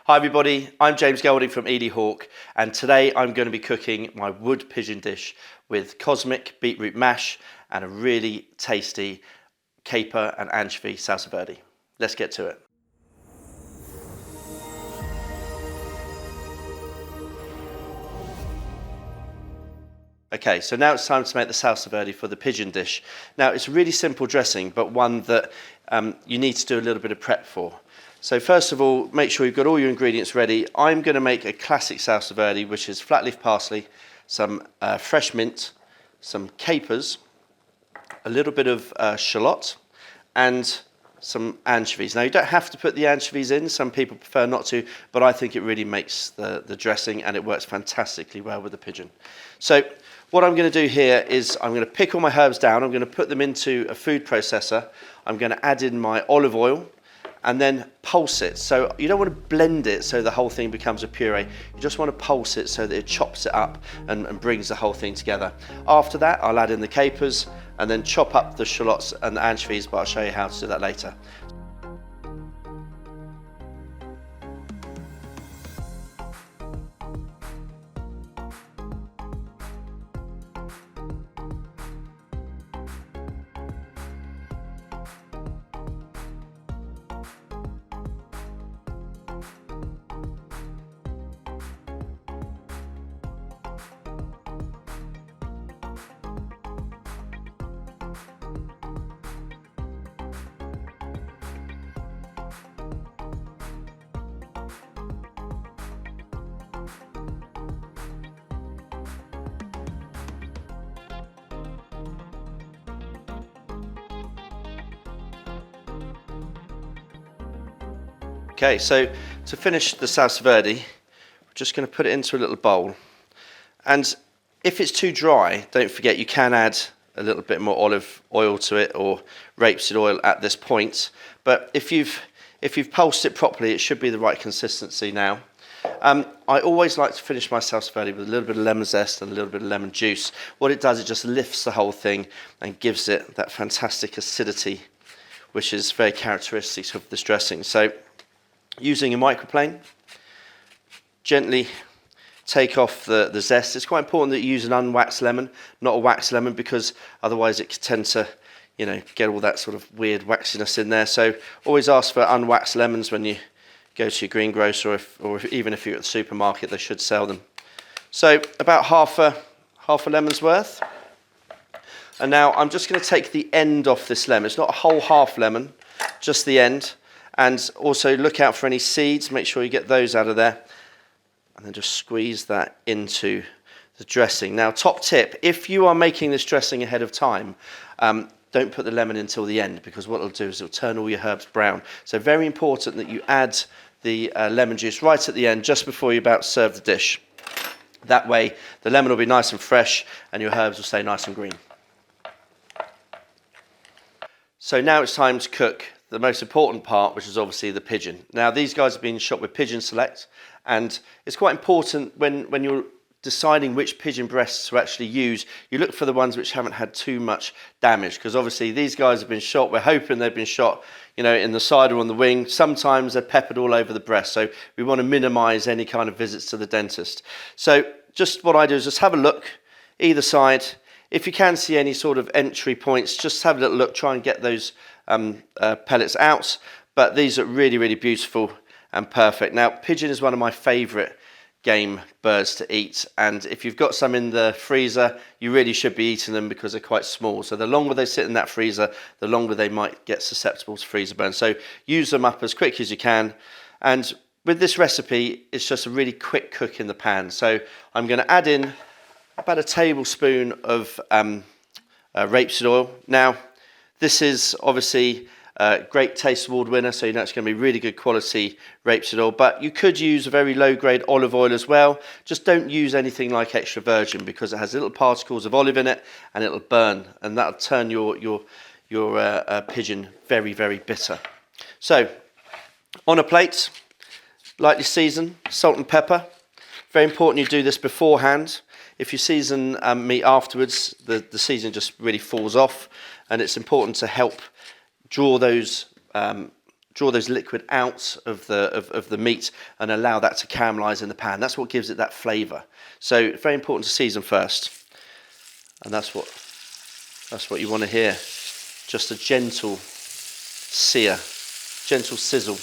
Hi everybody, I'm James Golding from Eley Hawk, and today I'm going to be cooking my wood pigeon dish with cosmic beetroot mash and a really tasty caper and anchovy salsa verde. Let's get to it. Okay, so now it's time to make the salsa verde for the pigeon dish. Now it's a really simple dressing, but one that you need to do a little bit of prep for. So first of all, make sure you've got all your ingredients ready. I'm going to make a classic salsa verde, which is flat leaf parsley, some fresh mint, some capers, a little bit of shallot, and some anchovies. Now you don't have to put the anchovies in, some people prefer not to, but I think it really makes the dressing and it works fantastically well with the pigeon. So what I'm going to do here is I'm going to pick all my herbs down, I'm going to put them into a food processor, I'm going to add in my olive oil, and then pulse it. So you don't want to blend it so the whole thing becomes a puree. You just want to pulse it so that it chops it up and brings the whole thing together. After that, I'll add in the capers and then chop up the shallots and the anchovies, but I'll show you how to do that later. Okay, so to finish the salsa verde, we're just going to put it into a little bowl. And if it's too dry, don't forget you can add a little bit more olive oil to it or rapeseed oil at this point. But if you've pulsed it properly, it should be the right consistency now. I always like to finish my salsa verde with a little bit of lemon zest and a little bit of lemon juice. What it does, it just lifts the whole thing and gives it that fantastic acidity, which is very characteristic of this dressing. So, using a microplane, gently take off the zest. It's quite important that you use an unwaxed lemon, not a waxed lemon, because otherwise it can tend to, get all that sort of weird waxiness in there. So always ask for unwaxed lemons when you go to your greengrocer, or even if you're at the supermarket, they should sell them. So about half a lemon's worth. And now I'm just going to take the end off this lemon. It's not a whole half lemon, just the end. And also look out for any seeds, make sure you get those out of there. And then just squeeze that into the dressing. Now, top tip, if you are making this dressing ahead of time, don't put the lemon until the end, because what it'll do is it'll turn all your herbs brown. So very important that you add the lemon juice right at the end, just before you're about to serve the dish. That way, the lemon will be nice and fresh and your herbs will stay nice and green. So now it's time to cook the most important part, which is obviously the pigeon. Now, these guys have been shot with Pigeon Select, and it's quite important when you're deciding which pigeon breasts to actually use, you look for the ones which haven't had too much damage, because obviously these guys have been shot, we're hoping they've been shot, in the side or on the wing. Sometimes they're peppered all over the breast, so we want to minimize any kind of visits to the dentist. So just what I do is just have a look either side. If you can see any sort of entry points, just have a little look, try and get those pellets out, but these are really, really beautiful and perfect. Now, pigeon is one of my favourite game birds to eat, and if you've got some in the freezer, you really should be eating them because they're quite small. So the longer they sit in that freezer, the longer they might get susceptible to freezer burn. So use them up as quick as you can. And with this recipe, it's just a really quick cook in the pan. So I'm going to add in about a tablespoon of rapeseed oil. Now, this is obviously a Great Taste Award winner, so you know it's going to be really good quality rapeseed oil, but you could use a very low grade olive oil as well. Just don't use anything like extra virgin, because it has little particles of olive in it and it'll burn, and that'll turn your pigeon very, very bitter. So on a plate, lightly season, salt and pepper. Very important you do this beforehand. If you season meat afterwards, the seasoning just really falls off, and it's important to help draw draw those liquid out of the meat and allow that to caramelise in the pan. That's what gives it that flavour. So very important to season first, and that's what you want to hear. Just a gentle sear, gentle sizzle.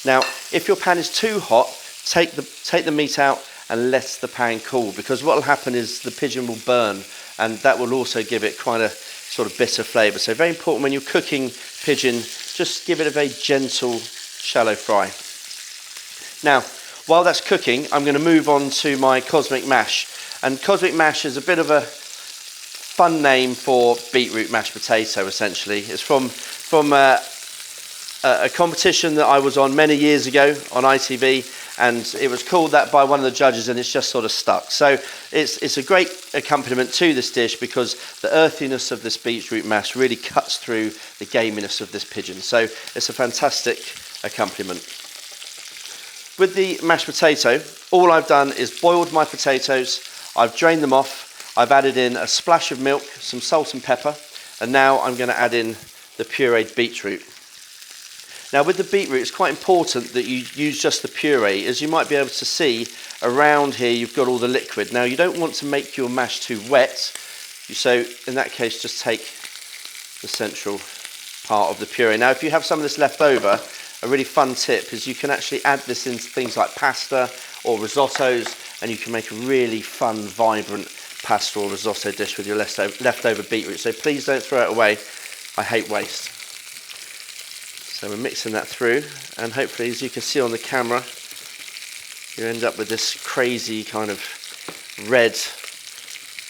Now, if your pan is too hot, take the meat out and let the pan cool, because what will happen is the pigeon will burn, and that will also give it quite a sort of bitter flavour. So very important when you're cooking pigeon, just give it a very gentle, shallow fry. Now, while that's cooking, I'm going to move on to my cosmic mash. And cosmic mash is a bit of a fun name for beetroot mashed potato, essentially. It's from a competition that I was on many years ago on ITV, and it was called that by one of the judges, and it's just sort of stuck. So it's a great accompaniment to this dish, because the earthiness of this beetroot mash really cuts through the gaminess of this pigeon. So it's a fantastic accompaniment. With the mashed potato, all I've done is boiled my potatoes, I've drained them off, I've added in a splash of milk, some salt and pepper, and now I'm going to add in the pureed beetroot. Now with the beetroot, it's quite important that you use just the puree. As you might be able to see, around here you've got all the liquid. Now you don't want to make your mash too wet, so in that case just take the central part of the puree. Now if you have some of this left over, a really fun tip is you can actually add this into things like pasta or risottos, and you can make a really fun, vibrant pasta or risotto dish with your leftover beetroot. So please don't throw it away. I hate waste. So we're mixing that through, and hopefully, as you can see on the camera, you end up with this crazy kind of red,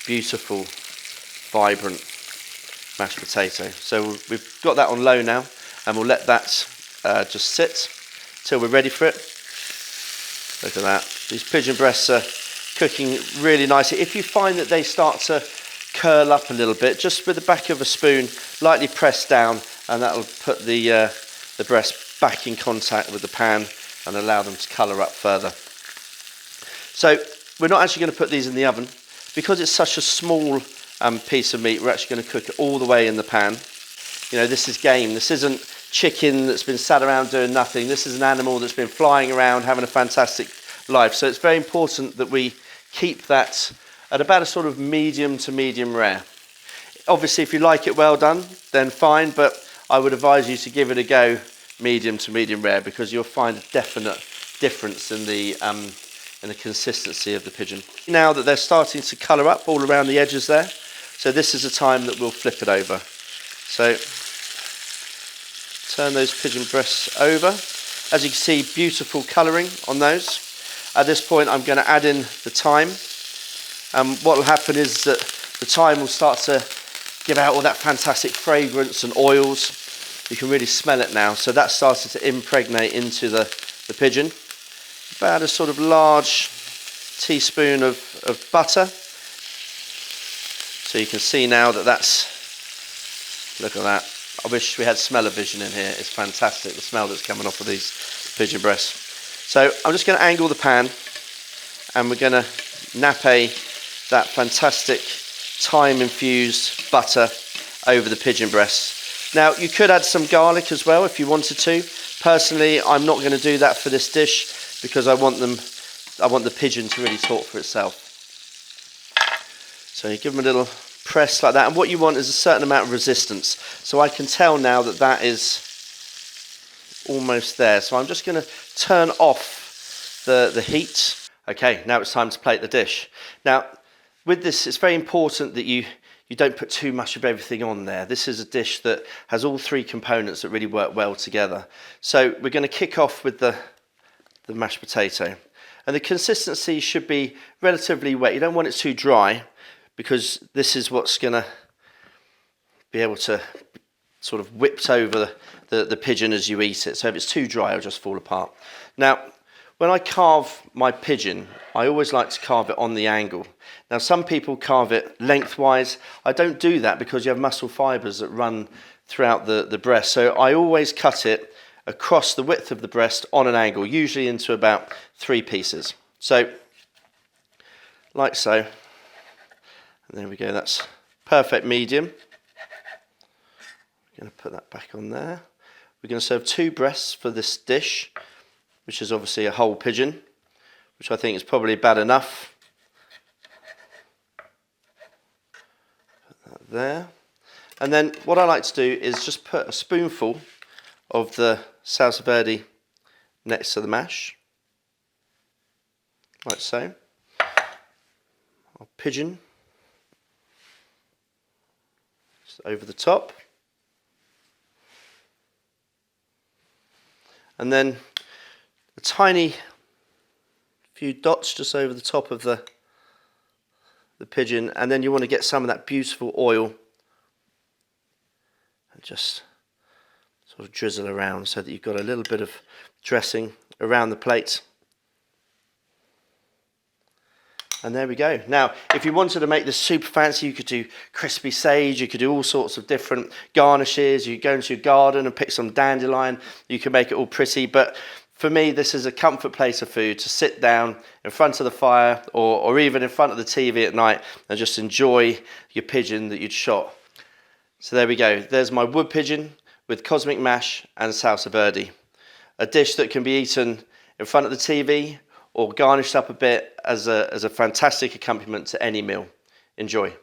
beautiful, vibrant mashed potato. So we've got that on low now, and we'll let that just sit till we're ready for it. Look at that. These pigeon breasts are cooking really nicely. If you find that they start to curl up a little bit, just with the back of a spoon, lightly press down, and that'll put the breast back in contact with the pan and allow them to colour up further. So we're not actually going to put these in the oven. Because it's such a small piece of meat, we're actually going to cook it all the way in the pan. You know, this is game. This isn't chicken that's been sat around doing nothing. This is an animal that's been flying around, having a fantastic life. So it's very important that we keep that at about a sort of medium to medium rare. Obviously, if you like it well done, then fine, but I would advise you to give it a go medium to medium rare, because you'll find a definite difference in the consistency of the pigeon. Now that they're starting to colour up all around the edges there, so this is the time that we'll flip it over. So turn those pigeon breasts over. As you can see, beautiful colouring on those. At this point, I'm going to add in the thyme. What will happen is that the thyme will start to give out all that fantastic fragrance and oils. You can really smell it now. So that started to impregnate into the pigeon. About a sort of large teaspoon of butter. So you can see now that that's, look at that. I wish we had smell-o-vision in here. It's fantastic, the smell that's coming off of these pigeon breasts. So I'm just going to angle the pan, and we're going to nappe that fantastic thyme-infused butter over the pigeon breasts. Now, you could add some garlic as well if you wanted to. Personally, I'm not going to do that for this dish, because I want the pigeon to really talk for itself. So you give them a little press like that, and what you want is a certain amount of resistance. So I can tell now that that is almost there. So I'm just going to turn off the heat. Okay, now it's time to plate the dish. Now, with this, it's very important that you don't put too much of everything on there. This is a dish that has all three components that really work well together. So we're going to kick off with the mashed potato. And the consistency should be relatively wet. You don't want it too dry, because this is what's going to be able to sort of whipped over the pigeon as you eat it. So if it's too dry, it'll just fall apart. Now, when I carve my pigeon, I always like to carve it on the angle. Now, some people carve it lengthwise. I don't do that because you have muscle fibres that run throughout the breast. So I always cut it across the width of the breast on an angle, usually into about 3 pieces. So, like so. And there we go, that's perfect medium. I'm going to put that back on there. We're going to serve 2 breasts for this dish, which is obviously a whole pigeon, which I think is probably bad enough. Put that there. And then what I like to do is just put a spoonful of the salsa verde next to the mash, like so. Our pigeon just over the top. And then a tiny few dots just over the top of the pigeon, and then you want to get some of that beautiful oil and just sort of drizzle around so that you've got a little bit of dressing around the plate. And there we go. Now, if you wanted to make this super fancy, you could do crispy sage, you could do all sorts of different garnishes, you could go into your garden and pick some dandelion, you can make it all pretty, but for me, this is a comfort place of food to sit down in front of the fire or even in front of the TV at night and just enjoy your pigeon that you'd shot. So there we go. There's my wood pigeon with cosmic mash and salsa verde. A dish that can be eaten in front of the TV or garnished up a bit as a fantastic accompaniment to any meal. Enjoy.